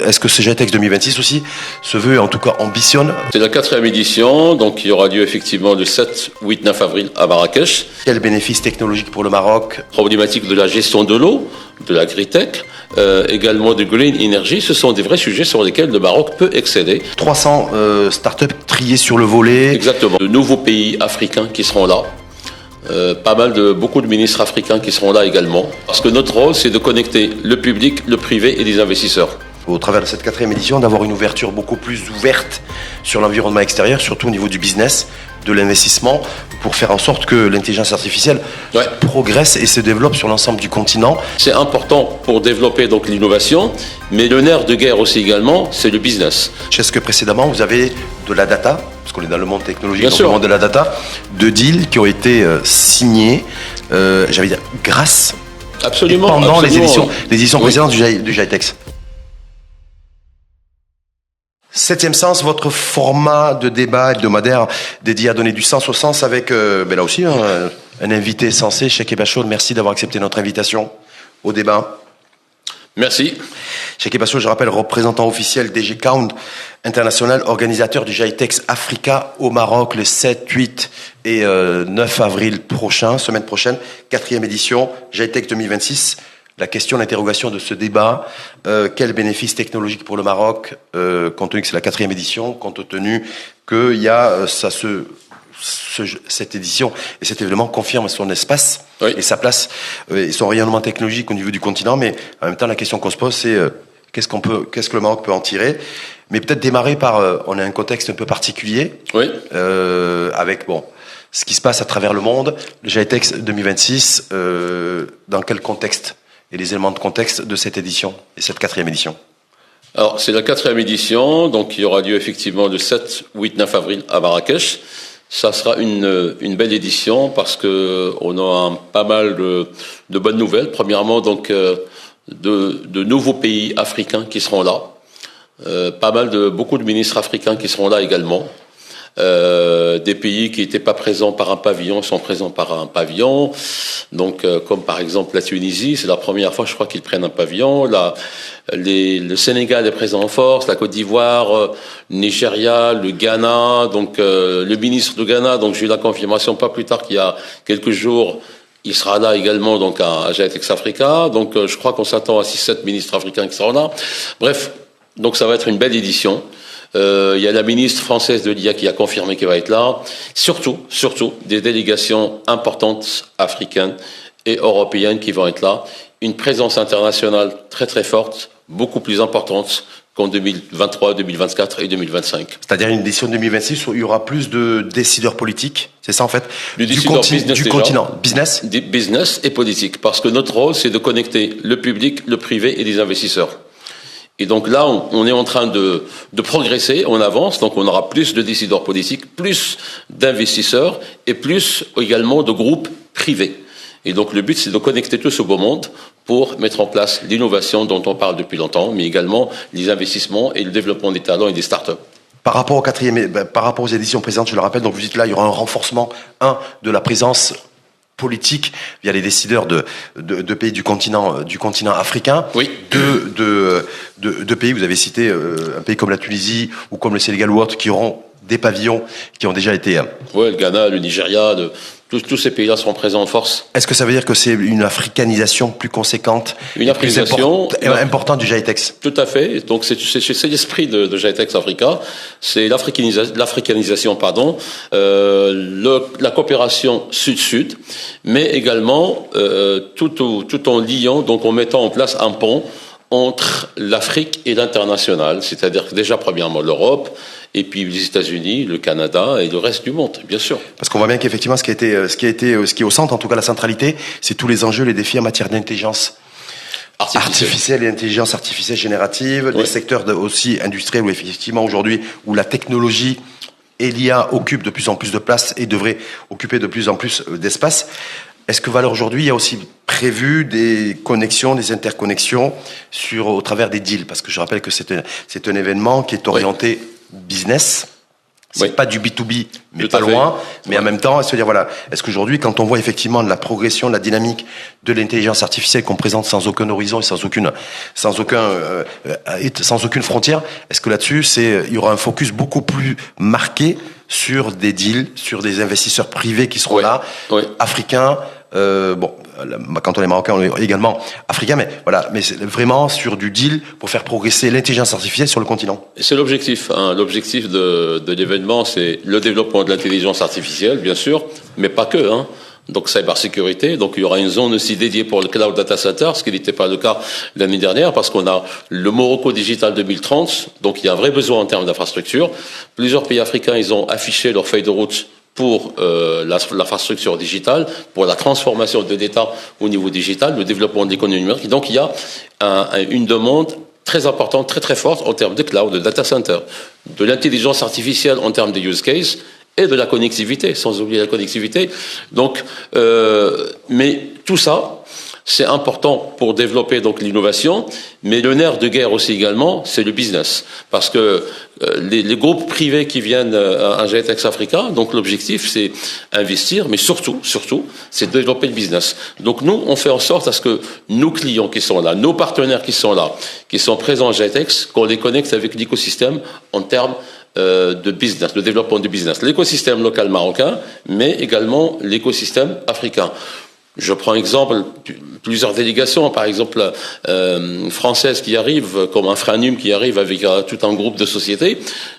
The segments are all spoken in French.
Est-ce que ce GITEX 2026 aussi se veut, en tout cas ambitionne? C'est la 4e édition, donc il y aura lieu effectivement le 7, 8, 9 avril à Marrakech. Quel bénéfice technologique pour le Maroc? Problématique de la gestion de l'eau, de l'agritech, également de green energy, ce sont des vrais sujets sur lesquels le Maroc peut exceller. 300 startups triées sur le volet. Exactement. De nouveaux pays africains qui seront là. Beaucoup de ministres africains qui seront là également. Parce que notre rôle, c'est de connecter le public, le privé et les investisseurs. Au travers de cette 4e édition, d'avoir une ouverture beaucoup plus ouverte sur l'environnement extérieur, surtout au niveau du business, de l'investissement, pour faire en sorte que l'intelligence artificielle progresse et se développe sur l'ensemble du continent. C'est important pour développer donc l'innovation, mais le nerf de guerre aussi également, c'est le business. Est-ce que précédemment, vous avez de la data, parce qu'on est dans le monde technologique, donc le monde de la data, de deals qui ont été signés, j'allais dire, grâce absolument, pendant absolument. les éditions précédentes du GITEX. 7e sens, votre format de débat hebdomadaire dédié à donner du sens au sens avec, là aussi, un invité sensé, Cheikh Bachoul. Merci d'avoir accepté notre invitation au débat. Merci. Cheikh Bachoul, je rappelle, représentant officiel DG Count International, organisateur du GITEX Africa au Maroc le 7, 8 et 9 avril prochain, semaine prochaine, 4e édition, GITEX 2026. La question, l'interrogation de ce débat, quel bénéfice technologique pour le Maroc, compte tenu que c'est la 4e édition, compte tenu qu'il y a cette édition et cet événement confirme son espace et sa place et son rayonnement technologique au niveau du continent, mais en même temps la question qu'on se pose c'est qu'est-ce que le Maroc peut en tirer, mais peut-être démarrer par on a un contexte un peu particulier avec ce qui se passe à travers le monde, le GITEX 2026, dans quel contexte et les éléments de contexte de cette édition et cette 4e édition. Alors, c'est la 4e édition, donc il y aura lieu effectivement le 7, 8, 9 avril à Marrakech. Ça sera une belle édition parce que on a pas mal de bonnes nouvelles. Premièrement, donc, de nouveaux pays africains qui seront là. Beaucoup de ministres africains qui seront là également. Des pays qui n'étaient pas présents par un pavillon sont présents par un pavillon. Donc, comme par exemple la Tunisie, c'est la première fois, je crois, qu'ils prennent un pavillon. Le Sénégal est présent en force, la Côte d'Ivoire, le Nigeria, le Ghana. Donc, le ministre de Ghana, donc j'ai eu la confirmation pas plus tard qu'il y a quelques jours. Il sera là également donc à GITEX Africa. Donc, je crois qu'on s'attend à 6-7 ministres africains qui seront là. Bref, donc ça va être une belle édition. Il y a la ministre française de l'IA qui a confirmé qu'elle va être là. Surtout, des délégations importantes africaines et européennes qui vont être là. Une présence internationale très très forte, beaucoup plus importante qu'en 2023, 2024 et 2025. C'est-à-dire une édition 2026 où il y aura plus de décideurs politiques, c'est ça en fait, du continent, business et politique, parce que notre rôle c'est de connecter le public, le privé et les investisseurs. Et donc là, on est en train de progresser, on avance, donc on aura plus de décideurs politiques, plus d'investisseurs et plus également de groupes privés. Et donc le but, c'est de connecter tout ce beau monde pour mettre en place l'innovation dont on parle depuis longtemps, mais également les investissements et le développement des talents et des startups. Par rapport aux éditions précédentes, je le rappelle, donc vous dites là, il y aura un renforcement, de la présence politique via les décideurs de pays du continent africain. Oui. De pays, vous avez cité un pays comme la Tunisie ou comme le Sénégal ou autres qui auront des pavillons qui ont déjà été... Oui, le Ghana, le Nigeria, tous ces pays-là seront présents en force. Est-ce que ça veut dire que c'est une africanisation plus conséquente, importante du GITEX? Tout à fait. Donc c'est l'esprit de GITEX Africa. C'est l'africanisation, la coopération sud-sud, mais également tout en liant, donc en mettant en place un pont entre l'Afrique et l'international, c'est-à-dire déjà premièrement l'Europe, et puis les États-Unis, le Canada et le reste du monde, bien sûr. Parce qu'on voit bien qu'effectivement, ce qui est au centre, en tout cas la centralité, c'est tous les enjeux, les défis en matière d'intelligence artificielle et intelligence artificielle générative, des secteurs aussi industriels où effectivement aujourd'hui, où la technologie et l'IA occupent de plus en plus de place et devraient occuper de plus en plus d'espace. Est-ce que Valeurs aujourd'hui, il y a aussi prévu des connexions, des interconnexions au travers des deals? Parce que je rappelle que c'est un événement qui est orienté business, C'est pas du B2B, mais pas loin. Mais en même temps, se dire voilà, est-ce qu'aujourd'hui, quand on voit effectivement la progression, la dynamique de l'intelligence artificielle qu'on présente sans aucun horizon et sans aucune frontière, est-ce que là-dessus, il y aura un focus beaucoup plus marqué sur des deals, sur des investisseurs privés qui seront là, africains. Quand on est marocain, on est également africain, mais voilà, mais c'est vraiment sur du deal pour faire progresser l'intelligence artificielle sur le continent. C'est l'objectif. L'objectif de l'événement, c'est le développement de l'intelligence artificielle, bien sûr, mais pas que. Donc cybersécurité, donc il y aura une zone aussi dédiée pour le cloud data center, ce qui n'était pas le cas l'année dernière, parce qu'on a le Morocco Digital 2030, donc il y a un vrai besoin en termes d'infrastructure. Plusieurs pays africains, ils ont affiché leur feuille de route pour l'infrastructure digitale, pour la transformation de l'État au niveau digital, le développement de l'économie numérique. Donc il y a une demande très importante, très très forte en termes de cloud, de data center, de l'intelligence artificielle en termes de use case et de la connectivité, sans oublier la connectivité. Donc, mais tout ça, c'est important pour développer donc l'innovation, mais le nerf de guerre aussi également, c'est le business, parce que les groupes privés qui viennent à GTEx Africa, donc l'objectif c'est investir, mais surtout, c'est développer le business. Donc nous, on fait en sorte à ce que nos clients qui sont là, nos partenaires qui sont là, qui sont présents à GTEx, qu'on les connecte avec l'écosystème en termes de business, de développement du business. L'écosystème local marocain, mais également l'écosystème africain. Je prends exemple plusieurs délégations, par exemple françaises qui arrivent, comme Infranum qui arrive avec tout un groupe de sociétés.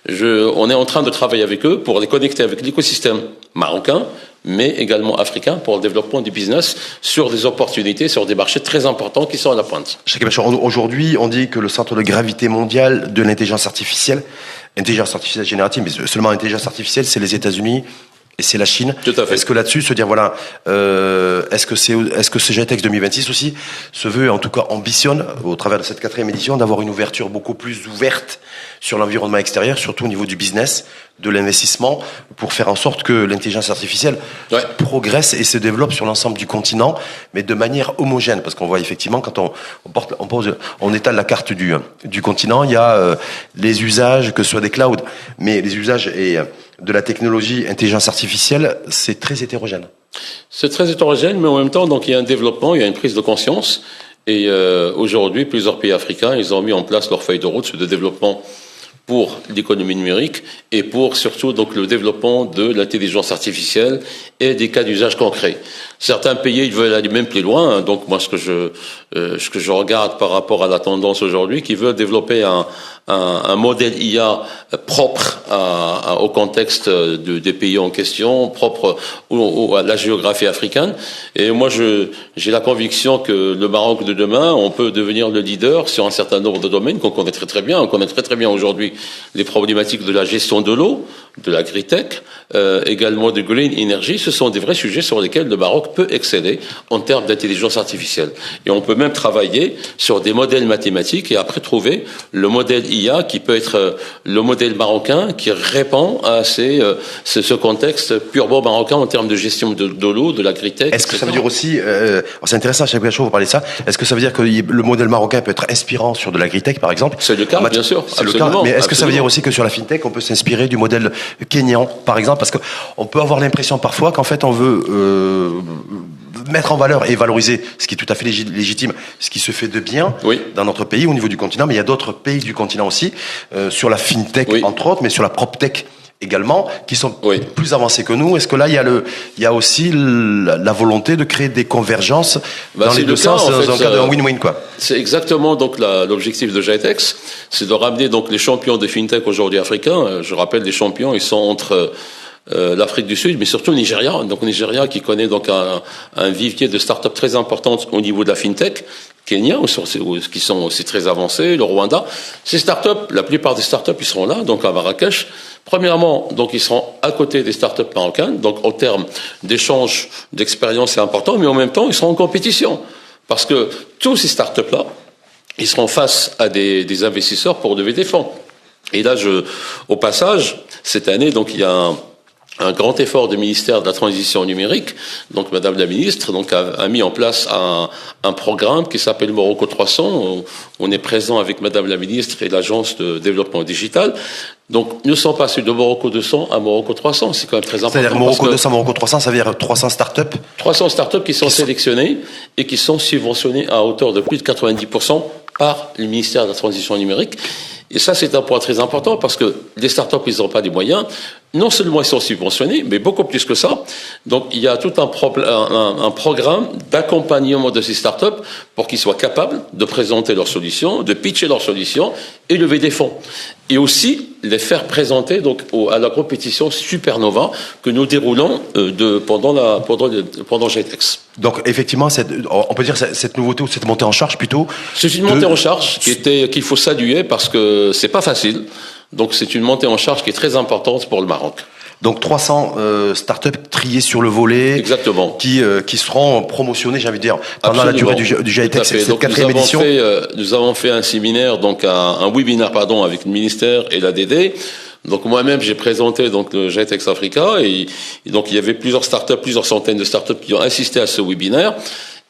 On est en train de travailler avec eux pour les connecter avec l'écosystème marocain, mais également africain pour le développement du business sur des opportunités, sur des marchés très importants qui sont à la pointe. Aujourd'hui, on dit que le centre de gravité mondial de l'intelligence artificielle générative, mais seulement intelligence artificielle, c'est les États-Unis et c'est la Chine. Tout à fait. Est-ce que là-dessus, se dire voilà, est-ce que ce GTEx 2026 aussi se veut, en tout cas ambitionne, au travers de cette 4e édition, d'avoir une ouverture beaucoup plus ouverte sur l'environnement extérieur, surtout au niveau du business, de l'investissement, pour faire en sorte que l'intelligence artificielle progresse et se développe sur l'ensemble du continent, mais de manière homogène, parce qu'on voit effectivement quand on étale la carte du continent, il y a les usages, que ce soit des clouds, mais les usages et de la technologie intelligence artificielle, c'est très hétérogène. C'est très hétérogène, mais en même temps, donc il y a un développement, il y a une prise de conscience. Et aujourd'hui, plusieurs pays africains, ils ont mis en place leur feuille de route de développement pour l'économie numérique et pour surtout donc le développement de l'intelligence artificielle et des cas d'usage concrets. Certains pays ils veulent aller même plus loin. Donc moi ce que je regarde par rapport à la tendance aujourd'hui, qui veut développer un modèle IA propre au contexte des pays en question, propre à la géographie africaine. Et moi j'ai la conviction que le Maroc de demain, on peut devenir le leader sur un certain nombre de domaines qu'on connaît très très bien. On connaît très très bien aujourd'hui les problématiques de la gestion de l'eau, de l'agritech, également de green energy. Ce sont des vrais sujets sur lesquels le Maroc peut exceller en termes d'intelligence artificielle. Et on peut même travailler sur des modèles mathématiques et après trouver le modèle IA qui peut être le modèle marocain qui répond à ce contexte purement marocain en termes de gestion de l'eau, de l'agritech. Est-ce que ça veut dire aussi, c'est intéressant, Cheikh Benchaoui, vous parlez de ça, est-ce que ça veut dire que le modèle marocain peut être inspirant sur de l'agritech, par exemple? C'est le cas, bien sûr. C'est le cas, mais est-ce que ça veut dire aussi que sur la fintech, on peut s'inspirer du modèle kényan, par exemple? Parce qu'on peut avoir l'impression parfois qu'en fait, on veut mettre en valeur et valoriser ce qui est tout à fait légitime, ce qui se fait de bien dans notre pays, au niveau du continent, mais il y a d'autres pays du continent aussi, sur la fintech entre autres, mais sur la proptech également, qui sont plus avancés que nous. Est-ce que là, il y a aussi la volonté de créer des convergences dans les deux sens, dans un cadre d'un win-win, quoi? C'est exactement donc l'objectif de GTEx, c'est de ramener donc les champions de fintech aujourd'hui africains. Je rappelle, les champions, ils sont entre l'Afrique du Sud, mais surtout le Nigeria. Donc le Nigeria qui connaît donc un vivier de start-up très importantes au niveau de la fintech. Kenya, qui sont aussi très avancés, le Rwanda. Ces start-up, la plupart des start-up, ils seront là, donc à Marrakech. Premièrement, donc ils seront à côté des start-up marocaines, donc en termes d'échange, d'expérience, c'est important, mais en même temps, ils seront en compétition. Parce que tous ces start-up-là, ils seront face à des investisseurs pour lever des fonds. Et là, au passage, cette année, donc il y a un grand effort du ministère de la Transition numérique. Donc, Madame la Ministre a mis en place un programme qui s'appelle Morocco 300. On est présent avec Madame la Ministre et l'Agence de développement digital. Donc, nous sommes passés de Morocco 200 à Morocco 300. C'est quand même très important. C'est-à-dire Morocco 200, Morocco 300, ça veut dire 300 startups 300 startups qui sont sélectionnées et qui sont subventionnées à hauteur de plus de 90% par le ministère de la Transition numérique. Et ça, c'est un point très important parce que les startups, ils n'ont pas des moyens. Non seulement ils sont subventionnés, mais beaucoup plus que ça. Donc, il y a tout un programme d'accompagnement de ces startups pour qu'ils soient capables de présenter leurs solutions, de pitcher leurs solutions et lever des fonds. Et aussi les faire présenter donc à la compétition Supernova que nous déroulons pendant GITEX. Donc effectivement, on peut dire cette nouveauté ou cette montée en charge plutôt. C'est une montée en charge qu'il faut saluer parce que c'est pas facile. Donc c'est une montée en charge qui est très importante pour le Maroc. Donc 300 startups triées sur le volet, exactement, qui seront promotionnées, j'ai envie de dire, pendant absolument, la durée du GITEX. C'est cette 4e édition. Nous avons fait un séminaire, donc un webinaire, avec le ministère et l'ADD. Donc moi-même, j'ai présenté donc le GITEX Africa et donc il y avait plusieurs startups, plusieurs centaines de startups qui ont assisté à ce webinaire.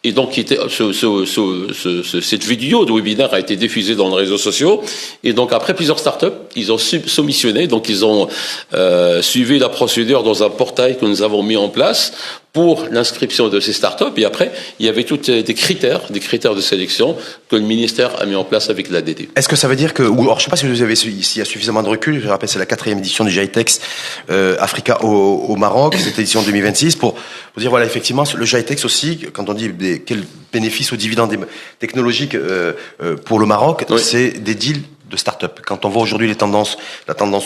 Et donc, cette vidéo de webinaire a été diffusée dans les réseaux sociaux. Et donc, après plusieurs startups, ils ont soumissionné. Donc, ils ont suivi la procédure dans un portail que nous avons mis en place pour l'inscription de ces startups. Et après, il y avait tous des critères de sélection que le ministère a mis en place avec l'ADD. Est-ce que ça veut dire que, alors je ne sais pas si vous avez s'il y a suffisamment de recul, je rappelle, c'est la 4e édition du GITEX Africa au Maroc, cette édition 2026, pour dire, voilà, effectivement, le GITEX aussi, quand on dit quel bénéfice ou dividende technologique pour le Maroc, oui, c'est des deals de start-up. Quand on voit aujourd'hui la tendance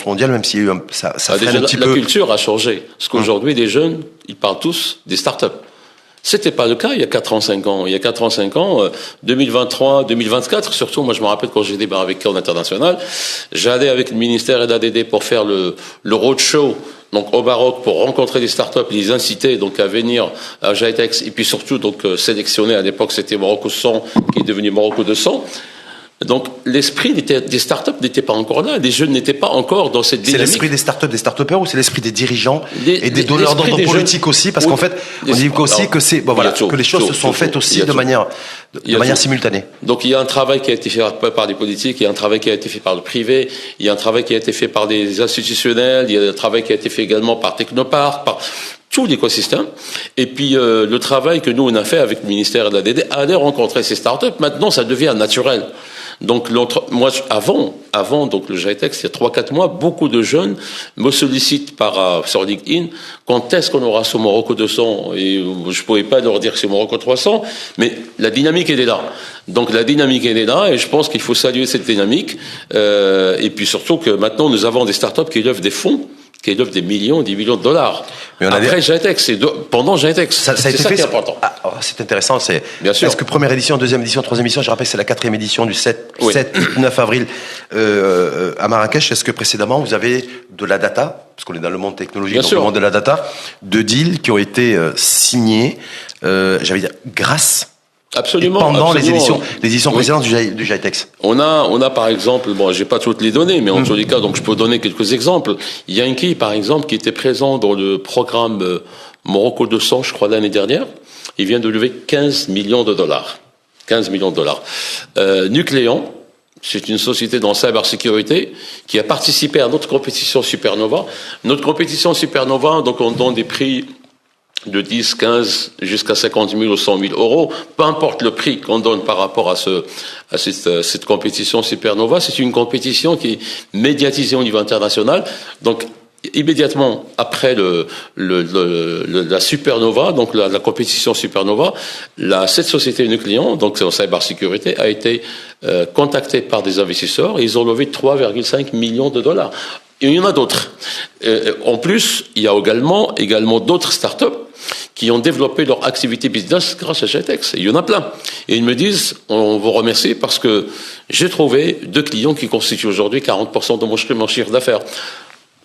mondiale, même s'il y a eu ça freine un petit peu. La culture a changé. Parce qu'aujourd'hui, les jeunes, ils parlent tous des start-up. C'était pas le cas il y a 4 ans, 5 ans. Il y a 4 ans, 5 ans, 2023, 2024, surtout, moi je me rappelle quand j'ai débarqué avec Corne International, j'allais avec le ministère et l'ADD pour faire le roadshow, donc au Maroc, pour rencontrer des startups, les inciter donc à venir à GITEX, et puis surtout donc sélectionner, à l'époque c'était Morocco 100, qui est devenu Morocco 200. Donc, l'esprit des startups n'était pas encore là. Les jeunes n'étaient pas encore dans cette dynamique. C'est l'esprit des startups, des start-upers, ou c'est l'esprit des dirigeants et des donneurs d'ordre politique aussi? Parce qu'en fait, on dit aussi que que les choses se sont faites aussi de manière simultanée. Donc, il y a un travail qui a été fait par les politiques, il y a un travail qui a été fait par le privé, il y a un travail qui a été fait par des institutionnels, il y a un travail qui a été fait également par Technopark, par tout l'écosystème. Et puis, le travail que nous, on a fait avec le ministère de l'ADD, aller rencontrer ces startups, maintenant, ça devient naturel. Donc, moi, avant donc le GITEX, il y a 3-4 mois, beaucoup de jeunes me sollicitent sur LinkedIn, quand est-ce qu'on aura ce Morocco 200? Et je pouvais pas leur dire que c'est Morocco 300, mais la dynamique, elle est là. Donc, la dynamique, elle est là, et je pense qu'il faut saluer cette dynamique. Et puis surtout que maintenant, nous avons des startups qui lèvent des fonds, qui lèvent des millions de dollars. Mais après GITEX, pendant GITEX, ça a été fait, qui est important. C'est intéressant. Bien sûr. Est-ce que première édition, deuxième édition, troisième édition, je rappelle, c'est la 4e édition du 7-9 avril à Marrakech. Est-ce que précédemment, vous avez de la data, parce qu'on est dans le monde technologique, dans le monde de la data, de deals qui ont été signés, j'allais dire, grâce absolument. Pendant les éditions précédentes du GITEX. On a par exemple, j'ai pas toutes les données, mais en tous les cas, donc je peux donner quelques exemples. Yankee, par exemple, qui était présent dans le programme Morocco 200, je crois, l'année dernière. Il vient de lever 15 millions de dollars. 15 millions de dollars. Nucléon, c'est une société dans la cybersécurité qui a participé à notre compétition Supernova. Notre compétition Supernova, donc on donne des prix de 10, 15, jusqu'à 50 000 ou 100 000 euros, peu importe le prix qu'on donne par rapport à cette compétition Supernova, c'est une compétition qui est médiatisée au niveau international. Donc, immédiatement après la Supernova, donc la compétition Supernova, cette société Nucléon, donc en cybersécurité, a été contactée par des investisseurs et ils ont levé 3,5 millions de dollars. Et il y en a d'autres. En plus, il y a également d'autres startups qui ont développé leur activité business grâce à GITEX. Il y en a plein. Et ils me disent, on vous remercie parce que j'ai trouvé 2 clients qui constituent aujourd'hui 40% de mon chiffre d'affaires.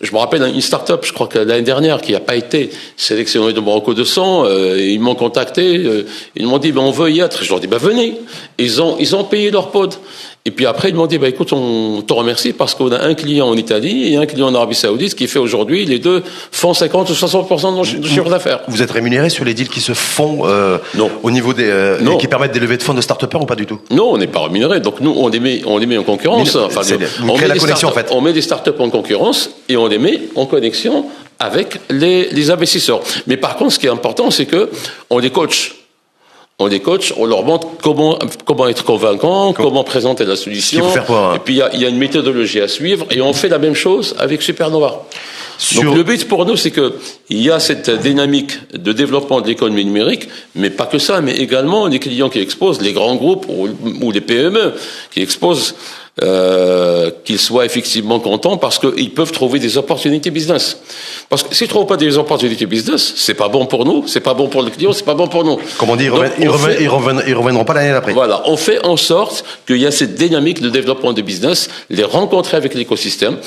Je me rappelle une start-up, je crois que l'année dernière, qui n'a pas été sélectionnée de Morocco 200, ils m'ont contacté, ils m'ont dit, on veut y être. Je leur dis, venez. Ils ont payé leur pod. Et puis après, ils m'ont dit, écoute, on te remercie parce qu'on a un client en Italie et un client en Arabie Saoudite qui fait aujourd'hui, les deux font 50 ou 60% de chiffre d'affaires. Vous êtes rémunéré sur les deals qui se font non. Au niveau des qui permettent des levées de fonds de start-upers ou pas du tout? Non, on n'est pas rémunéré. Donc nous, on les met en concurrence. On met des start-up en concurrence et on les met en connexion avec les investisseurs. Mais par contre, ce qui est important, c'est que on les coach. On leur montre comment être convaincant, comment présenter la solution. Et puis il y a une méthodologie à suivre et on fait la même chose avec Supernova. Donc le but pour nous, c'est que il y a cette dynamique de développement de l'économie numérique, mais pas que ça, mais également les clients qui exposent, les grands groupes ou les PME qui exposent, qu'ils soient effectivement contents parce qu'ils peuvent trouver des opportunités business. Parce que s'ils trouvent pas des opportunités business, c'est pas bon pour nous, c'est pas bon pour le client, c'est pas bon pour nous. Comme on dit, ils reviendront pas l'année d'après. Voilà, on fait en sorte qu'il y a cette dynamique de développement de business, les rencontrer avec l'écosystème.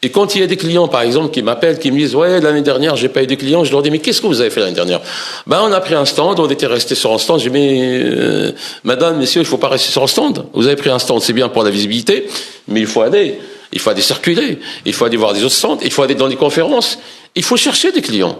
Et quand il y a des clients, par exemple, qui m'appellent, qui me disent, ouais, l'année dernière, j'ai pas eu de clients, je leur dis, mais qu'est-ce que vous avez fait l'année dernière? On a pris un stand, on était resté sur un stand, j'ai dit, mais, madame, messieurs, il faut pas rester sur un stand. Vous avez pris un stand, c'est bien pour la visibilité, mais il faut aller circuler, il faut aller voir des autres stands, il faut aller dans des conférences, il faut chercher des clients.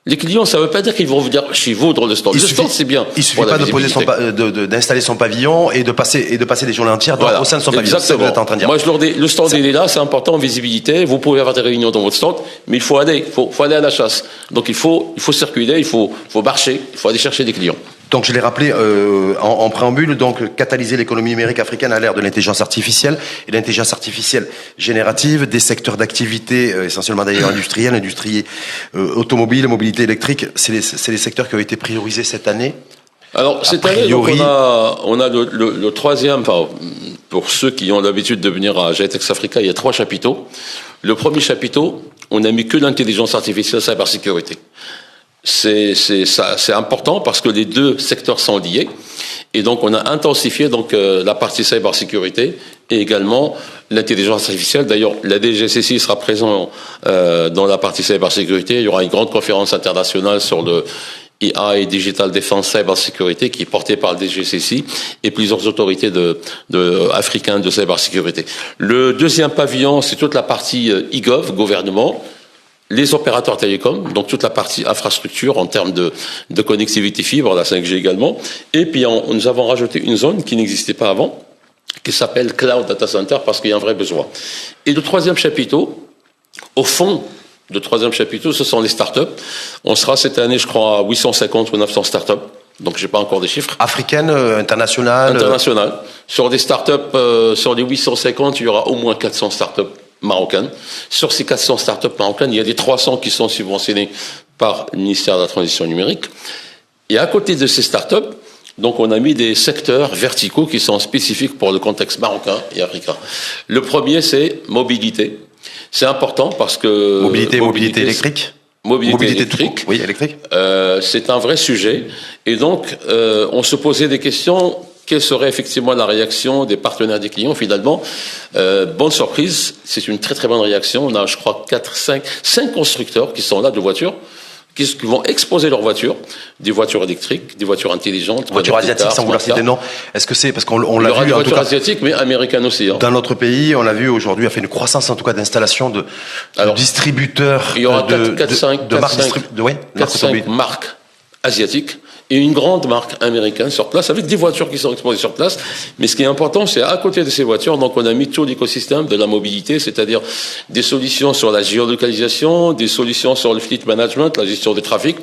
Les clients, ça ne veut pas dire qu'ils vont venir chez vous dans le stand. Le stand, c'est bien. Il suffit pas d'installer son pavillon et de passer des journées entières au sein de son pavillon. C'est ce que vous êtes en train de dire. Moi, je leur dis, le stand il est là, c'est important, visibilité. Vous pouvez avoir des réunions dans votre stand, mais il faut aller à la chasse. Donc il faut circuler, il faut marcher, il faut aller chercher des clients. Donc je l'ai rappelé en préambule, donc catalyser l'économie numérique africaine à l'ère de l'intelligence artificielle et l'intelligence artificielle générative, des secteurs d'activité essentiellement d'ailleurs industriels, industrie automobile, mobilité électrique, c'est les secteurs qui ont été priorisés cette année. Alors cette année, donc, on a le troisième, enfin, pour ceux qui ont l'habitude de venir à GITEX Africa, il y a 3 chapiteaux. Le premier chapiteau, on a mis que l'intelligence artificielle cybersécurité. C'est important parce que les deux secteurs sont liés et donc on a intensifié la partie cybersécurité et également l'intelligence artificielle. D'ailleurs, la DGCC sera présent dans la partie cybersécurité. Il y aura une grande conférence internationale sur le IA et Digital Defense Cybersécurité qui est portée par le DGCC et plusieurs autorités africaines de cybersécurité. Le deuxième pavillon, c'est toute la partie e-gov, gouvernement. Les opérateurs télécoms, donc toute la partie infrastructure en termes de connectivité fibre, la 5G également. Et puis nous avons rajouté une zone qui n'existait pas avant, qui s'appelle Cloud Data Center parce qu'il y a un vrai besoin. Et le troisième chapiteau, au fond, ce sont les startups. On sera cette année, je crois, à 850 ou 900 startups. Donc j'ai pas encore des chiffres. Africaines, internationales. Internationales. Sur des startups, sur les 850, il y aura au moins 400 startups marocaines. Sur ces 400 startups marocaines, il y a des 300 qui sont subventionnés par le ministère de la Transition numérique. Et à côté de ces startups, donc on a mis des secteurs verticaux qui sont spécifiques pour le contexte marocain et africain. Le premier, c'est mobilité. C'est important parce que... Mobilité électrique. Mobilité électrique. Oui, électrique. C'est un vrai sujet. Et donc, on se posait des questions. Quelle serait effectivement la réaction des partenaires des clients? Finalement, bonne surprise, c'est une très très bonne réaction. On a, je crois, 5 constructeurs qui sont là de voitures, qui vont exposer leurs voitures, des voitures électriques, des voitures intelligentes. Voitures asiatiques, sans vouloir citer non. Est-ce que c'est parce qu'on l'a vu? Il y aura des voitures asiatiques, mais américaines aussi. Dans notre pays, on l'a vu aujourd'hui, a fait une croissance en tout cas d'installation de distributeurs. Il y aura 4-5 marques asiatiques. Et une grande marque américaine sur place, avec des voitures qui sont exposées sur place. Mais ce qui est important, c'est à côté de ces voitures, donc on a mis tout l'écosystème de la mobilité, c'est-à-dire des solutions sur la géolocalisation, des solutions sur le fleet management, la gestion des trafics,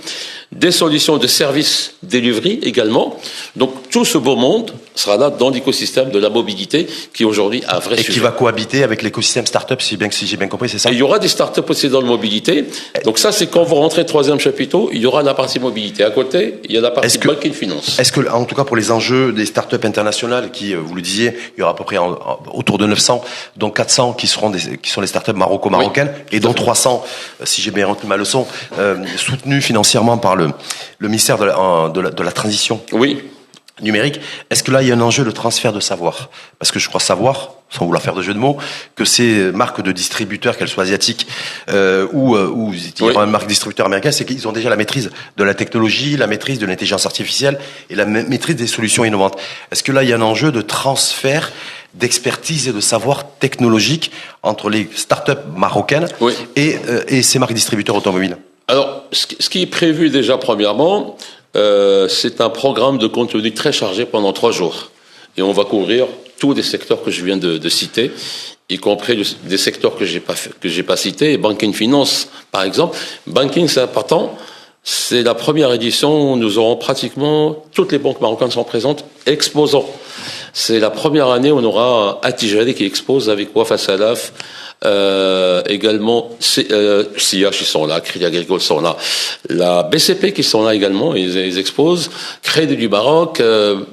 des solutions de service delivery également. Donc tout ce beau monde sera là dans l'écosystème de la mobilité, qui aujourd'hui a un vrai sujet. Et qui va cohabiter avec l'écosystème start-up, si j'ai bien compris, c'est ça? Et il y aura des start-up aussi dans la mobilité. Donc ça, c'est quand vous rentrez troisième chapiteau, il y aura la partie mobilité. À côté, il y a la partie banking finance. Est-ce que, en tout cas pour les enjeux des startups internationales, qui, vous le disiez, il y aura à peu près autour de 900, dont 400 qui sont les startups marocaines, oui, et dont 300, si j'ai bien retenu ma leçon, soutenues financièrement par le ministère de la transition. Oui. numérique. Est-ce que là, il y a un enjeu de transfert de savoir? Parce que je crois savoir, sans vouloir faire de jeu de mots, que ces marques de distributeurs, qu'elles soient asiatiques ou il y aura une marque distributeur américaine, c'est qu'ils ont déjà la maîtrise de la technologie, la maîtrise de l'intelligence artificielle et la maîtrise des solutions innovantes. Est-ce que là, il y a un enjeu de transfert d'expertise et de savoir technologique entre les startups marocaines et ces marques distributeurs automobiles? Alors, ce qui est prévu déjà premièrement, c'est un programme de contenu très chargé pendant 3 jours. Et on va couvrir tous les secteurs que je viens de citer, y compris des secteurs que j'ai pas cités. Banking Finance, par exemple. Banking, c'est important. C'est la première édition où nous aurons pratiquement toutes les banques marocaines sont présentes, exposant. C'est la première année où on aura Atijari qui expose avec Wafa Salaf, également CIH ils sont là, Crédit Agricole sont là, la BCP qui sont là également, ils exposent, Crédit du Maroc,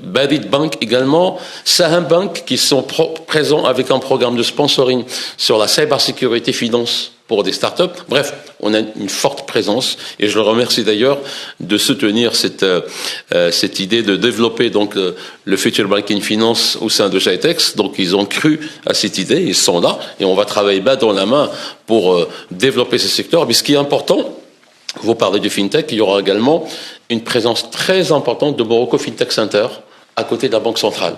Badid Bank également, Saham Bank qui sont présents avec un programme de sponsoring sur la cybersécurité finance pour des startups. Bref, on a une forte présence et je le remercie d'ailleurs de soutenir cette idée de développer donc le Future Banking Finance au sein de GITEX. Donc ils ont cru à cette idée, ils sont là et on va travailler main dans la main pour développer ce secteur. Mais ce qui est important, vous parlez du FinTech, il y aura également une présence très importante de Morocco FinTech Center à côté de la Banque centrale.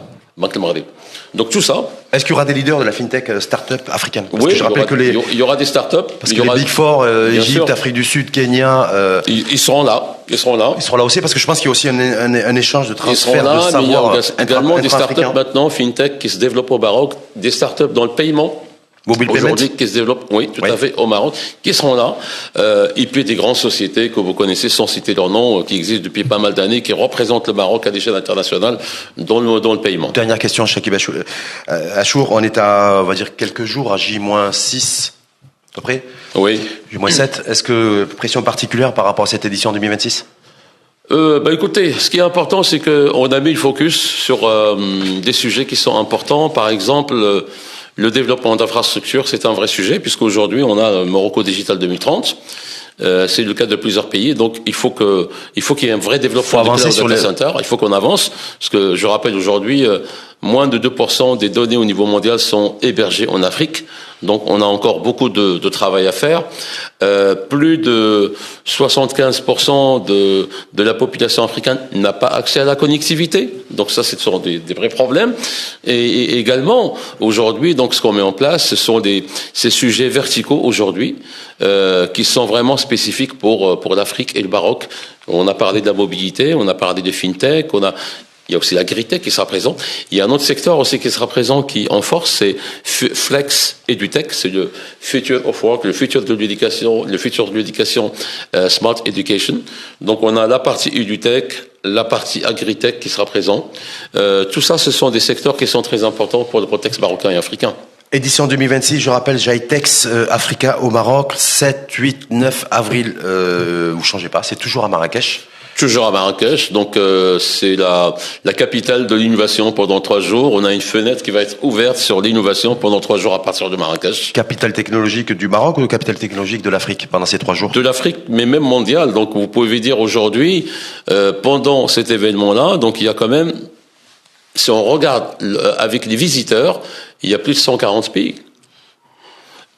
Donc tout ça. Est-ce qu'il y aura des leaders de la fintech start-up africaine? Parce que je rappelle il y aura des start-up. Parce que les Big Four, Égypte, Afrique du Sud, Kenya, ils seront là. Ils seront là aussi parce que je pense qu'il y a aussi un échange de transfert de savoir. Mais il y a également des start-up maintenant fintech qui se développent au Maroc, des start-up dans le paiement. Aujourd'hui, qui se développent, à fait, au Maroc, qui seront là. Et puis des grandes sociétés que vous connaissez, sans citer leur nom, qui existent depuis pas mal d'années, qui représentent le Maroc à l'échelle internationale dans le paiement. Dernière question, Chakib Achour. On est à, on va dire, quelques jours à J-6, à peu près. Oui. J-7. Est-ce que pression particulière par rapport à cette édition 2026? Écoutez, ce qui est important, c'est qu'on a mis le focus sur des sujets qui sont importants. Par exemple, le développement d'infrastructures, c'est un vrai sujet, puisqu'aujourd'hui, on a Morocco Digital 2030. C'est le cas de plusieurs pays, donc il faut qu'il y ait un vrai développement des data centers. Il faut qu'on avance, parce que je rappelle aujourd'hui, moins de 2% des données au niveau mondial sont hébergées en Afrique. Donc on a encore beaucoup de travail à faire. Plus de 75% de la population africaine n'a pas accès à la connectivité. Donc ça, ce sont des vrais problèmes. Et également, aujourd'hui, donc ce qu'on met en place, ce sont ces sujets verticaux aujourd'hui, qui sont vraiment spécifiques pour l'Afrique et le Maroc. On a parlé de la mobilité, on a parlé de fintech, il y a aussi l'agritech qui sera présent. Il y a un autre secteur aussi qui sera présent qui en force, c'est Flex EduTech, c'est le Future of Work, le futur de l'éducation, Smart Education. Donc on a la partie EduTech, la partie agritech qui sera présent. Tout ça, ce sont des secteurs qui sont très importants pour le contexte marocain et africain. Édition 2026, je rappelle, GITEX Africa au Maroc, 7, 8, 9 avril, vous changez pas, c'est toujours à Marrakech. Toujours à Marrakech, donc c'est la capitale de l'innovation pendant 3 jours. On a une fenêtre qui va être ouverte sur l'innovation pendant 3 jours à partir de Marrakech. Capitale technologique du Maroc ou capitale technologique de l'Afrique pendant ces 3 jours? De l'Afrique, mais même mondiale. Donc vous pouvez dire aujourd'hui, pendant cet événement-là, donc il y a quand même, si on regarde avec les visiteurs, il y a plus de 140 pays.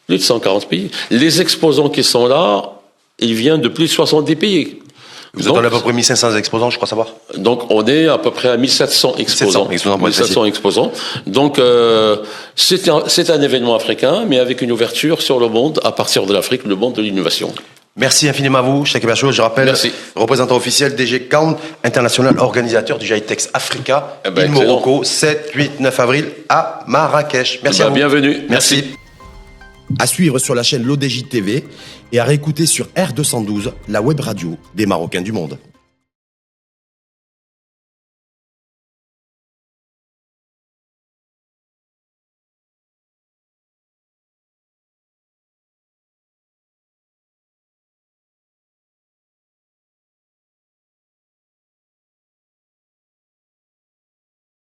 Plus de 140 pays. Les exposants qui sont là, ils viennent de plus de 70 pays. Vous êtes à peu près 1500 exposants, je crois savoir. Donc, on est à peu près à 1700 exposants. 1700 exposants. Donc, c'est un événement africain, mais avec une ouverture sur le monde, à partir de l'Afrique, le monde de l'innovation. Merci infiniment à vous, Chakib Achour. Je rappelle, représentant officiel DG Count, international organisateur du GITEX Africa, Morocco, 7, 8, 9 avril à Marrakech. Merci à vous. Bienvenue. Merci. À suivre sur la chaîne l'ODJ TV et à réécouter sur R212, la web radio des Marocains du monde.